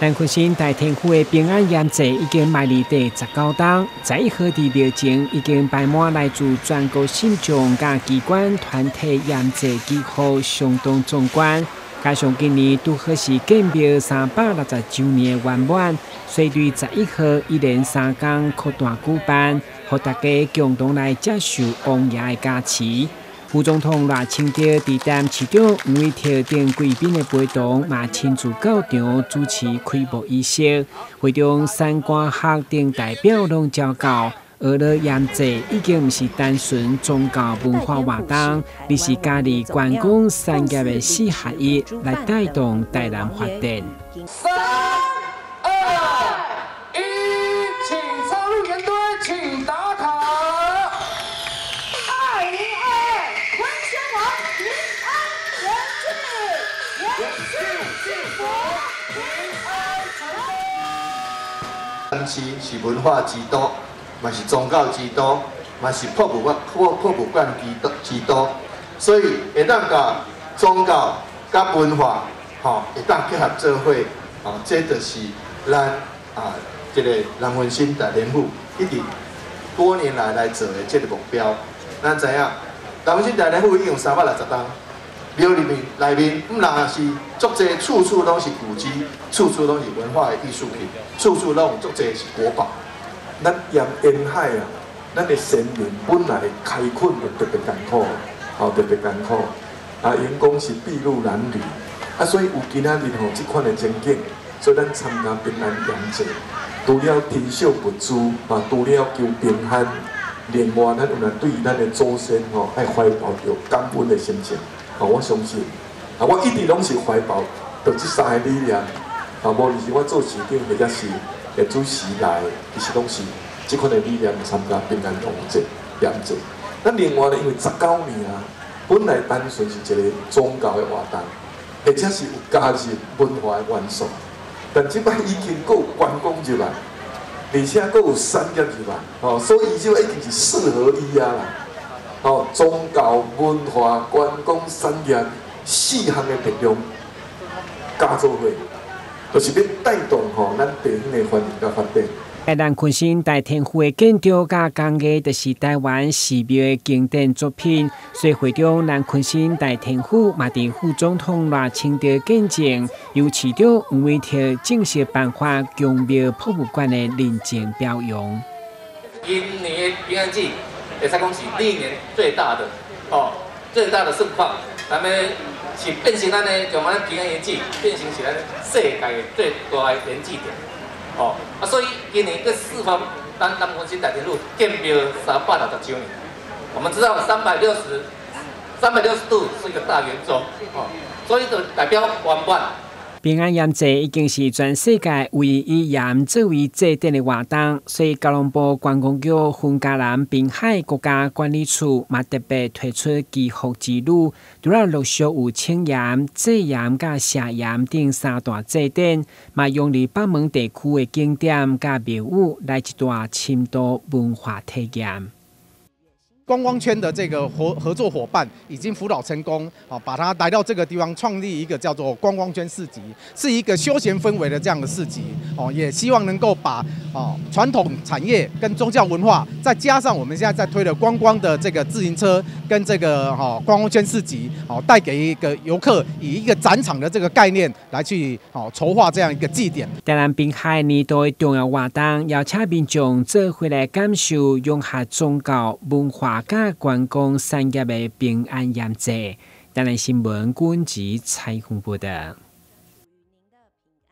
南昆新大天府的平安夜祭已经迈入第19天，在河地庙前已经摆满来自全国信众甲机关团体夜祭记号相当壮观。加上今年拄好是建庙360周年圆满，所以对11号一连3天扩大举办，让大家共同来接受王爷的加持。副总统赖清德伫店市长吴伟条等贵宾的陪同，嘛亲自到场主持开幕仪式。会中三官学等代表拢照到，娱乐夜祭已经不是单纯宗教文化活动，而是加入观光产业的4合一来带动台南发展。3、2、1，请插入圆队，请打卡。南市是文化之都，嘛是宗教之都，嘛是博物馆之都，所以会当甲宗教甲文化，会当结合做伙，这就是咱这个南文新大联府一直多年来做的这个目标。咱知影，南文新大联府已经有360天。庙里面，若是足侪，处处拢是古迹，处处拢是文化的艺术品，处处拢有足侪是国宝。咱沿海啊，咱的先民本来开垦就特别艰苦，特别艰苦。因讲是筚路蓝缕，所以有今仔日这款的情景，所以咱参加平安夜祭，除了天赏物资，除了求平安，另外咱有人对咱的祖先爱怀抱着感恩的心情。我相信，我一直拢是怀抱着这3个理念。无论是我做市长，或者是主持来，其实拢是这款的理念参加平安夜祭。咱另外呢，因为19年本来单纯是一个宗教的活动，而且是有加入文化的元素，但即摆已经有观光入来，而且还有产业入来，所以就已经是4合一啦。宗教、文化、观光、产业4项的力量加做伙，就是要带动咱地方的繁荣甲发展。南昆新大天府的建筑甲工艺，就是台湾寺庙的经典作品。所以会中南昆新大天府嘛，伫副总统赖清德见证，由市长吴伟条正式颁发宫庙博物馆的认证表扬。今年的平安祭。会使讲是历年最大的盛况，咱们是变成咱的从咱平安夜祭变成是咱世界最大的连祭点，所以今年这4方咱南昆新大天府建庙360周年，我们知道360度是一个大圆周，所以就代表圆满。平安夜祭已经是全世界唯一以盐作为祭典的活动，所以交通部观光局云嘉南滨海国家管理处嘛特别推出祈福之路，除了陆续有请盐、祭盐甲下盐等3大祭典，嘛用于北门地区的景点甲庙宇来一段深度文化体验。观光圈的这个合作伙伴已经辅导成功，把它来到这个地方创立一个叫做观光圈市集，是一个休闲氛围的这样的市集，也希望能够把传统产业跟宗教文化，再加上我们现在在推的观光的这个自行车跟这个观光圈市集，带给一个游客以一个展场的这个概念来去筹划这样一个祭典。台南滨海年度的重要活动，邀请民众做回来感受融合宗教文化甲观光产业的平安夜祭。台南新闻阮吉采访报道。